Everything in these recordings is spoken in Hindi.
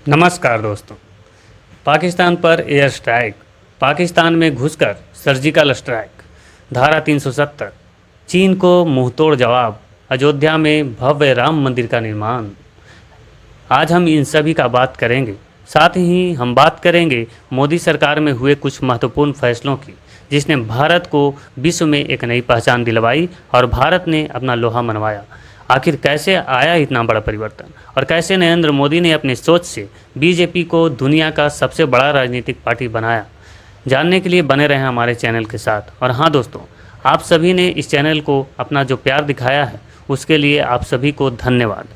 नमस्कार दोस्तों। पाकिस्तान पर एयर स्ट्राइक, पाकिस्तान में घुसकर सर्जिकल स्ट्राइक, धारा 370, चीन को मुंहतोड़ जवाब, अयोध्या में भव्य राम मंदिर का निर्माण। आज हम इन सभी का बात करेंगे। साथ ही हम बात करेंगे मोदी सरकार में हुए कुछ महत्वपूर्ण फैसलों की, जिसने भारत को विश्व में एक नई पहचान दिलवाई और भारत ने अपना लोहा मनवाया। आखिर कैसे आया इतना बड़ा परिवर्तन और कैसे नरेंद्र मोदी ने अपनी सोच से बीजेपी को दुनिया का सबसे बड़ा राजनीतिक पार्टी बनाया। जानने के लिए बने रहें हमारे चैनल के साथ। और हाँ दोस्तों, आप सभी ने इस चैनल को अपना जो प्यार दिखाया है उसके लिए आप सभी को धन्यवाद।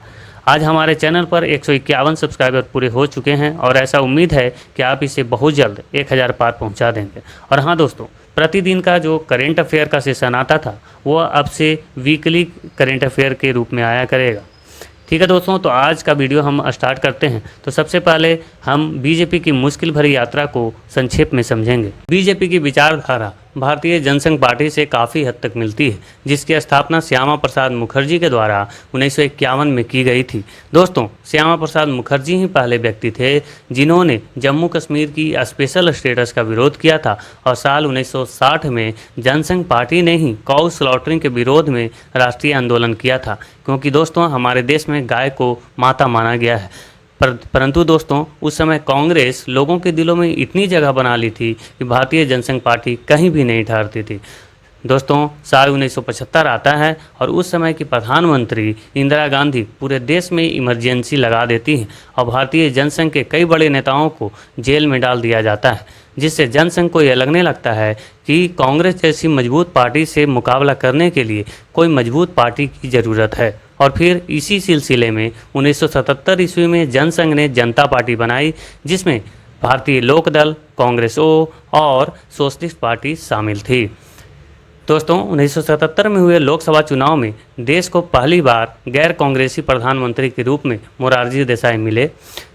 आज हमारे चैनल पर 151 सब्सक्राइबर पूरे हो चुके हैं और ऐसा उम्मीद है कि आप इसे बहुत जल्द 1000 पार पहुंचा देंगे। और हाँ दोस्तों, प्रतिदिन का जो करेंट अफेयर का सेशन आता था वो अब से वीकली करेंट अफेयर के रूप में आया करेगा। ठीक है दोस्तों, तो आज का वीडियो हम स्टार्ट करते हैं। तो सबसे पहले हम बीजेपी की मुश्किल भरी यात्रा को संक्षेप में समझेंगे। बीजेपी की विचारधारा भारतीय जनसंघ पार्टी से काफ़ी हद तक मिलती है, जिसकी स्थापना श्यामा प्रसाद मुखर्जी के द्वारा 1951 में की गई थी। दोस्तों, श्यामा प्रसाद मुखर्जी ही पहले व्यक्ति थे जिन्होंने जम्मू कश्मीर की स्पेशल स्टेटस का विरोध किया था और साल 1960 में जनसंघ पार्टी ने ही काऊ स्लॉटरिंग के विरोध में राष्ट्रीय आंदोलन किया था, क्योंकि दोस्तों हमारे देश में गाय को माता माना गया है। परंतु दोस्तों, उस समय कांग्रेस लोगों के दिलों में इतनी जगह बना ली थी कि भारतीय जनसंघ पार्टी कहीं भी नहीं ठहरती थी। दोस्तों, साल 1975 आता है और उस समय की प्रधानमंत्री इंदिरा गांधी पूरे देश में इमरजेंसी लगा देती हैं और भारतीय जनसंघ के कई बड़े नेताओं को जेल में डाल दिया जाता है, जिससे जनसंघ को यह लगने लगता है कि कांग्रेस जैसी मजबूत पार्टी से मुकाबला करने के लिए कोई मजबूत पार्टी की ज़रूरत है। और फिर इसी सिलसिले में 1977 ईस्वी में जनसंघ ने जनता पार्टी बनाई, जिसमें भारतीय लोकदल, कांग्रेस और सोशलिस्ट पार्टी शामिल थी। दोस्तों, 1977 में हुए लोकसभा चुनाव में देश को पहली बार गैर कांग्रेसी प्रधानमंत्री के रूप में मोरारजी देसाई मिले।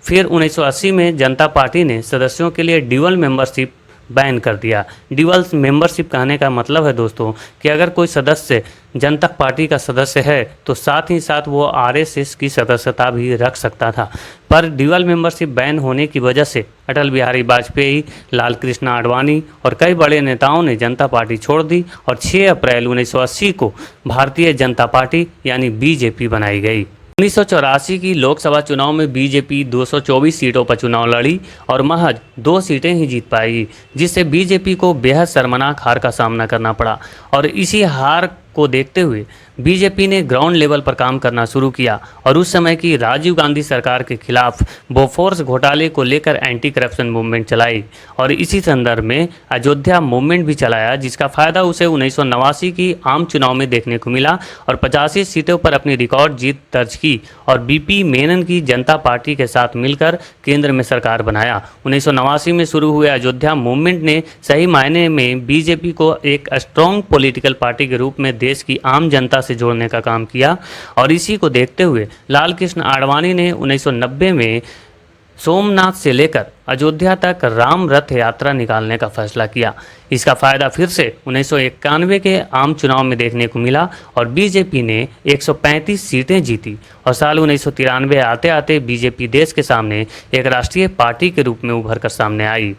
फिर 1980 में जनता पार्टी ने सदस्यों के लिए ड्यूअल मेंबरशिप बैन कर दिया। ड्यूअल मेंबरशिप कहने का मतलब है दोस्तों कि अगर कोई सदस्य जनता पार्टी का सदस्य है तो साथ ही साथ वो आरएसएस की सदस्यता भी रख सकता था। पर ड्यूअल मेंबरशिप बैन होने की वजह से अटल बिहारी वाजपेयी, लाल कृष्ण आडवाणी और कई बड़े नेताओं ने जनता पार्टी छोड़ दी और 6 अप्रैल 1980 को भारतीय जनता पार्टी यानी बीजेपी बनाई गई। 1984 की लोकसभा चुनाव में बीजेपी 224 सीटों पर चुनाव लड़ी और महज 2 सीटें ही जीत पाई, जिससे बीजेपी को बेहद शर्मनाक हार का सामना करना पड़ा। और इसी हार को देखते हुए बीजेपी ने ग्राउंड लेवल पर काम करना शुरू किया और उस समय की राजीव गांधी सरकार के खिलाफ बोफोर्स घोटाले को लेकर एंटी करप्शन मूवमेंट चलाई और इसी संदर्भ में अयोध्या मूवमेंट भी चलाया, जिसका फ़ायदा उसे 1989 की आम चुनाव में देखने को मिला और 85 सीटों पर अपनी रिकॉर्ड जीत दर्ज की और बीपी मेनन की जनता पार्टी के साथ मिलकर केंद्र में सरकार बनाया। 1989 में शुरू हुए अयोध्या मूवमेंट ने सही मायने में बीजेपी को एक स्ट्रॉन्ग पॉलिटिकल पार्टी के रूप में देश की आम जनता से जोड़ने का काम किया और इसी को देखते हुए लाल कृष्ण आडवाणी ने 1990 में सोमनाथ से लेकर अयोध्या तक राम रथ यात्रा निकालने का फैसला किया। इसका फ़ायदा फिर से 1991 के आम चुनाव में देखने को मिला और बीजेपी ने 135 सीटें जीती और साल 1993 आते आते बीजेपी देश के सामने एक राष्ट्रीय पार्टी के रूप में उभर कर सामने आई।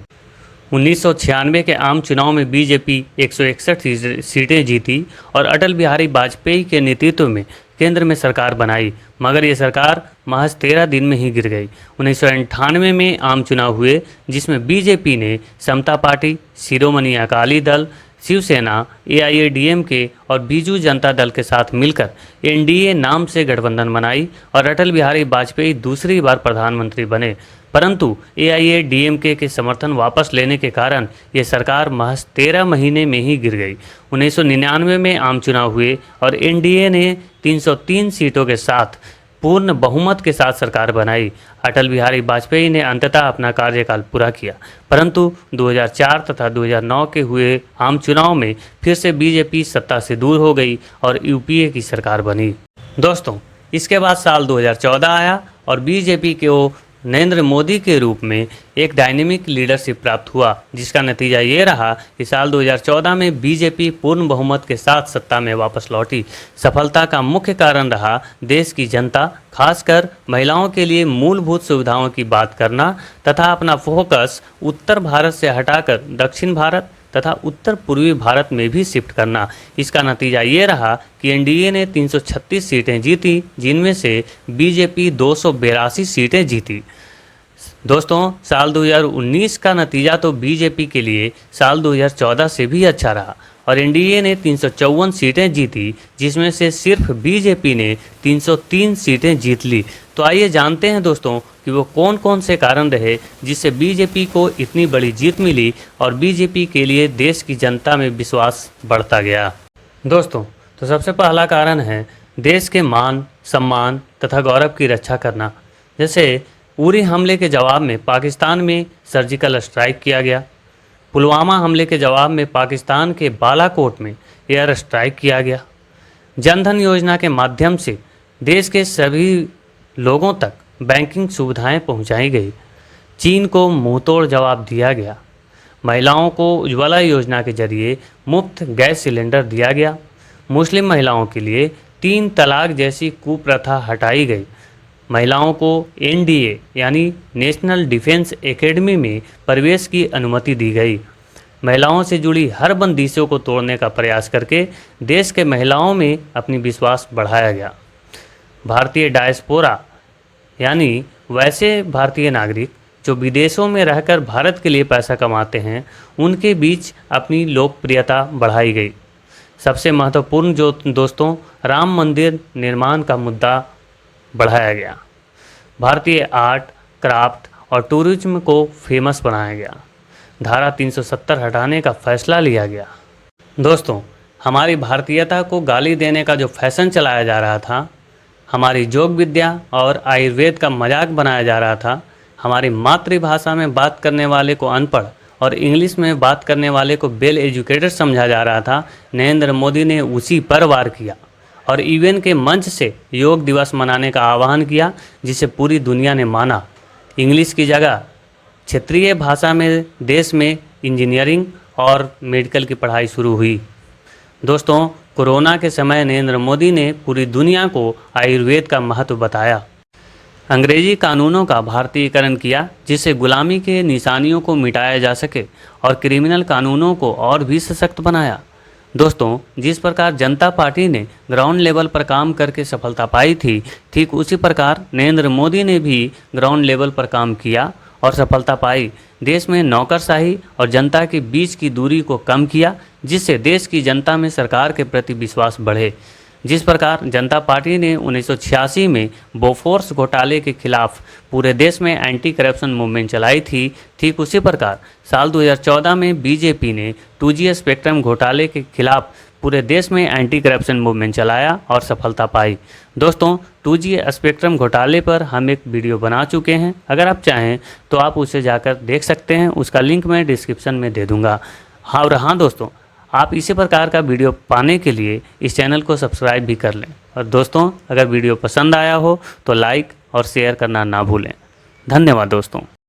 1996 के आम चुनाव में बीजेपी 161 सीटें जीती और अटल बिहारी वाजपेयी के नेतृत्व में केंद्र में सरकार बनाई, मगर ये सरकार महज 13 दिन में ही गिर गई। 1998 में आम चुनाव हुए, जिसमें बीजेपी ने समता पार्टी, शिरोमणि अकाली दल, शिवसेना, एआईएडीएमके और बीजू जनता दल के साथ मिलकर एनडीए नाम से गठबंधन बनाई और अटल बिहारी वाजपेयी दूसरी बार प्रधानमंत्री बने। परंतु एआईएडीएमके के समर्थन वापस लेने के कारण ये सरकार महज 13 महीने में ही गिर गई। 1999 में आम चुनाव हुए और एनडीए ने 303 सीटों के साथ पूर्ण बहुमत के साथ सरकार बनाई। अटल बिहारी वाजपेयी ने अंततः अपना कार्यकाल पूरा किया, परंतु 2004 तथा 2009 के हुए आम चुनाव में फिर से बीजेपी सत्ता से दूर हो गई और यूपीए की सरकार बनी। दोस्तों, इसके बाद साल 2014 आया और बीजेपी को नरेंद्र मोदी के रूप में एक डायनेमिक लीडरशिप प्राप्त हुआ, जिसका नतीजा ये रहा कि साल 2014 में बीजेपी पूर्ण बहुमत के साथ सत्ता में वापस लौटी। सफलता का मुख्य कारण रहा देश की जनता, खासकर महिलाओं के लिए मूलभूत सुविधाओं की बात करना तथा अपना फोकस उत्तर भारत से हटाकर दक्षिण भारत तथा उत्तर पूर्वी भारत में भी शिफ्ट करना। इसका नतीजा ये रहा कि एनडीए ने 336 सीटें जीती, जिनमें से बीजेपी 282 सीटें जीती। दोस्तों, साल 2019 का नतीजा तो बीजेपी के लिए साल 2014 से भी अच्छा रहा और एनडीए ने 354 सीटें जीती, जिसमें से सिर्फ बीजेपी ने 303 सीटें जीत ली। तो आइए जानते हैं दोस्तों कि वो कौन कौन से कारण रहे जिससे बीजेपी को इतनी बड़ी जीत मिली और बीजेपी के लिए देश की जनता में विश्वास बढ़ता गया। दोस्तों, तो सबसे पहला कारण है देश के मान, सम्मान तथा गौरव की रक्षा करना। जैसे उरी हमले के जवाब में पाकिस्तान में सर्जिकल स्ट्राइक किया गया, पुलवामा हमले के जवाब में पाकिस्तान के बालाकोट में एयर स्ट्राइक किया गया, जनधन योजना के माध्यम से देश के सभी लोगों तक बैंकिंग सुविधाएं पहुंचाई गई, चीन को मुंहतोड़ जवाब दिया गया, महिलाओं को उज्ज्वला योजना के जरिए मुफ्त गैस सिलेंडर दिया गया, मुस्लिम महिलाओं के लिए 3 तलाक जैसी कुप्रथा हटाई गई, महिलाओं को एनडीए यानी नेशनल डिफेंस एकेडमी में प्रवेश की अनुमति दी गई, महिलाओं से जुड़ी हर बंदिशों को तोड़ने का प्रयास करके देश के महिलाओं में अपनी विश्वास बढ़ाया गया। भारतीय डायस्पोरा यानी वैसे भारतीय नागरिक जो विदेशों में रहकर भारत के लिए पैसा कमाते हैं, उनके बीच अपनी लोकप्रियता बढ़ाई गई। सबसे महत्वपूर्ण जो दोस्तों, राम मंदिर निर्माण का मुद्दा बढ़ाया गया, भारतीय आर्ट, क्राफ्ट और टूरिज्म को फेमस बनाया गया, धारा 370 हटाने का फैसला लिया गया। दोस्तों, हमारी भारतीयता को गाली देने का जो फैशन चलाया जा रहा था, हमारी योग विद्या और आयुर्वेद का मजाक बनाया जा रहा था, हमारी मातृभाषा में बात करने वाले को अनपढ़ और इंग्लिश में बात करने वाले को वेल एजुकेटेड समझा जा रहा था, नरेंद्र मोदी ने उसी पर वार किया और यूएन के मंच से योग दिवस मनाने का आह्वान किया, जिसे पूरी दुनिया ने माना। इंग्लिश की जगह क्षेत्रीय भाषा में देश में इंजीनियरिंग और मेडिकल की पढ़ाई शुरू हुई। दोस्तों, कोरोना के समय नरेंद्र मोदी ने पूरी दुनिया को आयुर्वेद का महत्व बताया, अंग्रेजी कानूनों का भारतीयकरण किया जिससे गुलामी के निशानियों को मिटाया जा सके और क्रिमिनल कानूनों को और भी सशक्त बनाया। दोस्तों, जिस प्रकार जनता पार्टी ने ग्राउंड लेवल पर काम करके सफलता पाई थी, ठीक उसी प्रकार नरेंद्र मोदी ने भी ग्राउंड लेवल पर काम किया और सफलता पाई। देश में नौकरशाही और जनता के बीच की दूरी को कम किया, जिससे देश की जनता में सरकार के प्रति विश्वास बढ़े। जिस प्रकार जनता पार्टी ने 1986 में बोफोर्स घोटाले के खिलाफ पूरे देश में एंटी करप्शन मूवमेंट चलाई थी, ठीक उसी प्रकार साल 2014 में बीजेपी ने 2G स्पेक्ट्रम घोटाले के खिलाफ पूरे देश में एंटी करप्शन मूवमेंट चलाया और सफलता पाई। दोस्तों, 2G स्पेक्ट्रम घोटाले पर हम एक वीडियो बना चुके हैं, अगर आप चाहें तो आप उसे जाकर देख सकते हैं, उसका लिंक मैं डिस्क्रिप्शन में दे दूँगा। हाँ, और हाँ दोस्तों, आप इसी प्रकार का वीडियो पाने के लिए इस चैनल को सब्सक्राइब भी कर लें। और दोस्तों, अगर वीडियो पसंद आया हो तो लाइक और शेयर करना ना भूलें। धन्यवाद दोस्तों।